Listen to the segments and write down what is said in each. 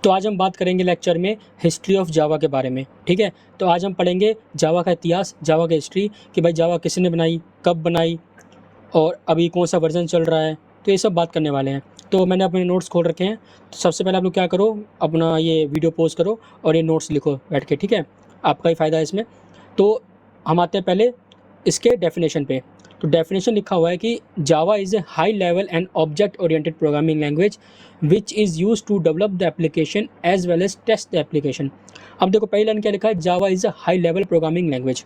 तो आज हम बात करेंगे लेक्चर में हिस्ट्री ऑफ जावा के बारे में। ठीक है, तो आज हम पढ़ेंगे जावा का इतिहास, जावा का हिस्ट्री कि भाई जावा किसने बनाई, कब बनाई और अभी कौन सा वर्जन चल रहा है। तो ये सब बात करने वाले हैं। तो मैंने अपने नोट्स खोल रखे हैं। तो सबसे पहले आप लोग क्या करो, अपना ये वीडियो पॉज करो और ये नोट्स लिखो बैठ के। ठीक है, आपका ही फ़ायदा है इसमें। तो हम आते हैं पहले इसके डेफिनेशन पे। तो डेफिनेशन लिखा हुआ है कि Java is a high level and object oriented programming language which is use to develop the application as well as test the application. अब देखो पहली लाइन क्या लिखा है, Java is a high level programming language.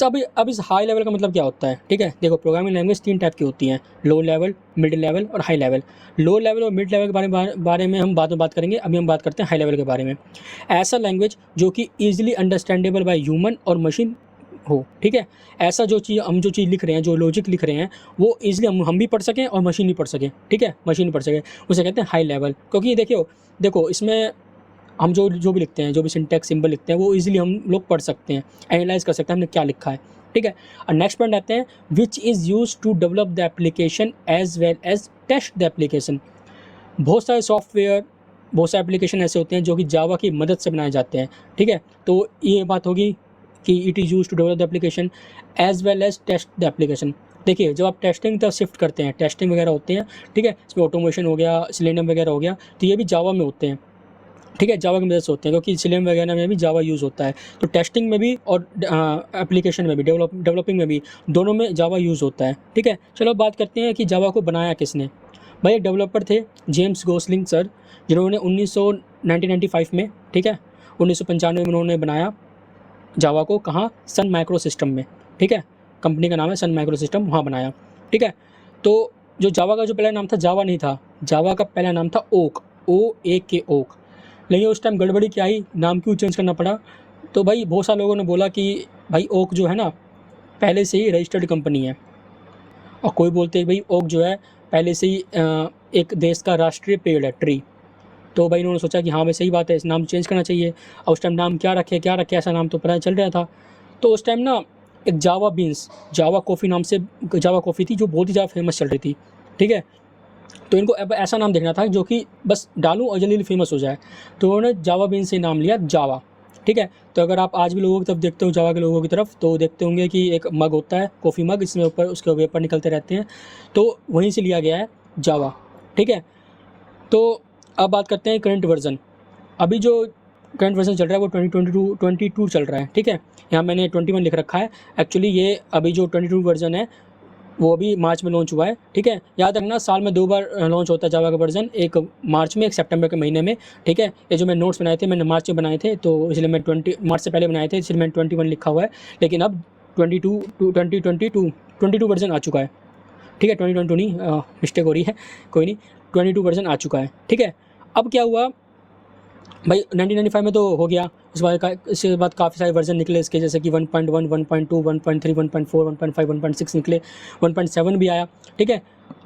अब इस high level का मतलब क्या होता है। ठीक है, देखो प्रोग्रामिंग लैंग्वेज 3 टाइप की होती हैं, लो लेवल, मिड लेवल और हाई लेवल। लो लेवल और मिड लेवल के बारे में हम बाद में बात करेंगे। अभी हम बात करते हैं हाई लेवल के बारे में। ऐसा लैंग्वेज जो कि ईजिली अंडरस्टैंडेबल बाय ह्यूमन और मशीन हो। ठीक है, ऐसा जो चीज़ लिख रहे हैं, जो लॉजिक लिख रहे हैं, वो ईजिली हम भी पढ़ सकें और मशीन भी पढ़ सके। ठीक है, मशीन पढ़ सके, उसे कहते हैं हाई लेवल। क्योंकि देखो इसमें हम जो भी लिखते हैं, जो भी सिंटैक्स सिंबल लिखते हैं, वो इजीली हम लोग पढ़ सकते हैं, एनालाइज कर सकते हैं हमने क्या लिखा है। ठीक है, और नेक्स्ट पॉइंट आते हैं, which is use to develop the application as well as test the application. बहुत सारे सॉफ्टवेयर, बहुत सारे एप्लीकेशन ऐसे होते हैं जो कि जावा की मदद से बनाए जाते हैं। ठीक है, तो ये बात होगी कि it is use to develop the application as well as test the application. देखिए जब आप टेस्टिंग तरफ शिफ्ट करते हैं, टेस्टिंग वगैरह होते हैं, ठीक है, इसमें ऑटोमेशन हो गया, सिलेंडर वगैरह हो गया, तो ये भी जावा में होते हैं। ठीक है, जावा की मदद से होते हैं, क्योंकि सिलेम वगैरह में भी जावा यूज़ होता है। तो टेस्टिंग में भी और एप्लीकेशन में भी, डेवलपिंग में भी, दोनों में जावा यूज़ होता है। ठीक है, चलो बात करते हैं कि जावा को बनाया किसने। भाई एक डेवलपर थे जेम्स गोसलिंग सर, जिन्होंने 1995 में, ठीक है, 1995 में उन्होंने बनाया जावा को। कहाँ? सन माइक्रो सिस्टम में। ठीक है, कंपनी का नाम है सन माइक्रो सिस्टम, वहाँ बनाया। ठीक है, तो जो जावा का जो पहला नाम था, जावा नहीं था, जावा का पहला नाम था ओक, OAK ओक। लेकिन उस टाइम गड़बड़ी क्या आई, नाम क्यों चेंज करना पड़ा। तो भाई बहुत सारे लोगों ने बोला कि भाई ओक जो है ना पहले से ही रजिस्टर्ड कंपनी है, और कोई बोलते हैं भाई ओक जो है पहले से ही एक देश का राष्ट्रीय पेड़ है, ट्री। तो भाई इन्होंने सोचा कि हाँ भाई सही बात है, इस नाम चेंज करना चाहिए। और उस टाइम नाम क्या रखे ऐसा नाम तो पता चल रहा था। तो उस टाइम ना एक जावा बीन्स, जावा कॉफ़ी नाम से जावा कॉफ़ी थी जो बहुत ही ज़्यादा फेमस चल रही थी। ठीक है, तो इनको अब ऐसा नाम देखना था जो कि बस डालूं और जल्दी फेमस हो जाए, तो उन्होंने जावा बीन से नाम लिया जावा। ठीक है, तो अगर आप आज भी लोगों की तरफ देखते हो, जावा के लोगों की तरफ, तो देखते होंगे कि एक मग होता है, कॉफ़ी मग, इसमें ऊपर उसके वेपर निकलते रहते हैं, तो वहीं से लिया गया है जावा। ठीक है, तो अब बात करते हैं करंट वर्जन। अभी जो करंट वर्जन चल रहा है वो 2022 चल रहा है। ठीक है, यहाँ मैंने 21 लिख रखा है, एक्चुअली ये अभी जो 22 वर्जन है वो अभी मार्च में लॉन्च हुआ है। ठीक है, याद रखना साल में 2 बार लॉन्च होता है जावा का वर्जन, एक मार्च में, एक सितंबर के महीने में। ठीक है, ये जो मैं नोट्स बनाए थे मैंने मार्च में बनाए थे, तो इसलिए मैं 20 मार्च से पहले बनाए थे, इसलिए मैंने 21 लिखा हुआ है। लेकिन अब 22 वर्जन आ चुका है। ठीक है, 2022 नहीं, मिस्टेक हो रही है, कोई नहीं, 22 वर्जन आ चुका है। ठीक है, अब क्या हुआ भाई, 1995 में तो हो गया, इसके बाद काफ़ी सारे वर्जन निकले इसके, जैसे कि 1.1, 1.2, 1.3, 1.4, 1.5, 1.6 निकले, 1.7 भी आया। ठीक है,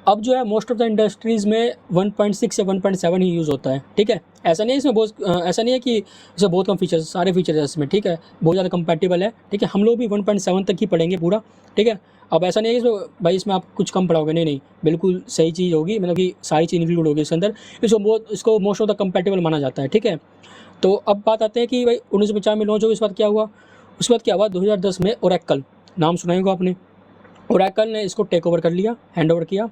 अब जो है मोस्ट ऑफ द इंडस्ट्रीज़ में 1.6 या 1.7 ही यूज़ होता है। ठीक है, ऐसा नहीं है इसमें ऐसा नहीं है कि इसमें बहुत कम फीचर्स, सारे फीचर्स है इसमें। ठीक है, बहुत ज़्यादा कंपैटिबल है। ठीक है, हम लोग भी 1.7 तक ही पढ़ेंगे पूरा। ठीक है, अब ऐसा नहीं है इसमें भाई इसमें आप कुछ कम पढ़ाओगे, नहीं, बिल्कुल सही चीज़ होगी, मतलब कि सारी चीज़ इंक्लूड होगी इसके अंदर। इसको मोस्ट ऑफ द कंपैटिबल माना जाता है। ठीक है, तो अब बात आते हैं कि भाई 1995 में लॉन्च हो, इसके बाद क्या हुआ। उसके बाद क्या हुआ, 2010 में ओरेकल, नाम सुना होगा आपने, ओरेकल ने इसको टेक ओवर कर लिया, हैंड ओवर किया।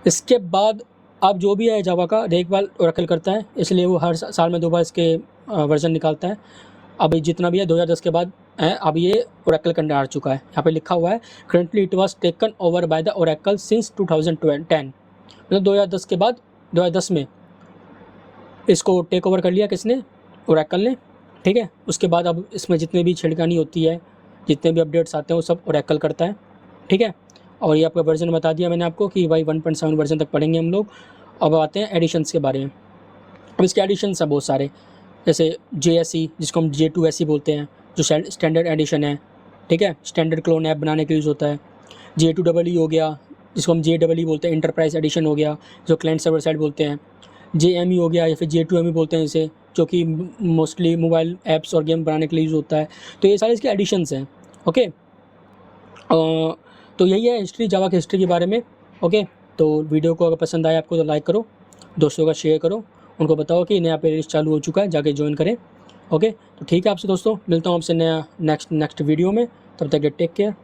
इसके बाद अब जो भी है जावा का देखभाल ओरेकल करता है, इसलिए वो हर साल में 2 बार इसके वर्जन निकालता है। अभी जितना भी है 2010 के बाद है, अब ये ओरेकल के अंडर आ चुका है। यहाँ पे लिखा हुआ है currently it was taken over by the Oracle since 2010, मतलब 2010 के बाद 2010 में इसको टेक ओवर कर लिया किसने, ओरेकल ने। ठीक है, उसके बाद अब इसमें जितने भी छिड़कानी होती है, जितने भी अपडेट्स आते हैं, वो सब ओरेकल करता है। ठीक है, और ये आपका वर्जन बता दिया मैंने आपको कि भाई 1.7 वर्जन तक पढ़ेंगे हम लोग। अब आते हैं एडिशंस के बारे में। अब इसके एडिशंस हैं बहुत सारे, जैसे JSE, जिसको हम J2SE बोलते हैं, जो स्टैंडर्ड एडिशन है। ठीक है, स्टैंडर्ड क्लोन ऐप बनाने के लिए यूज़ होता है। J2EE हो गया, जिसको हम JEE बोलते हैं, इंटरप्राइज एडिशन हो गया, जो क्लाइंट सर्वर साइड बोलते हैं। JME हो गया, या फिर J2ME बोलते हैं इसे, जो कि मोस्टली मोबाइल ऐप्स और गेम बनाने के लिए यूज़ होता है। तो ये सारे इसके एडिशंस हैं। ओके, तो यही है हिस्ट्री, जावा की हिस्ट्री के बारे में। ओके, तो वीडियो को अगर पसंद आए आपको तो लाइक करो, दोस्तों का शेयर करो, उनको बताओ कि नया प्लेलिस्ट चालू हो चुका है, जाके ज्वाइन करें। ओके, तो ठीक है आपसे दोस्तों, मिलता हूँ आपसे नया नेक्स्ट वीडियो में। तब तक टेक केयर।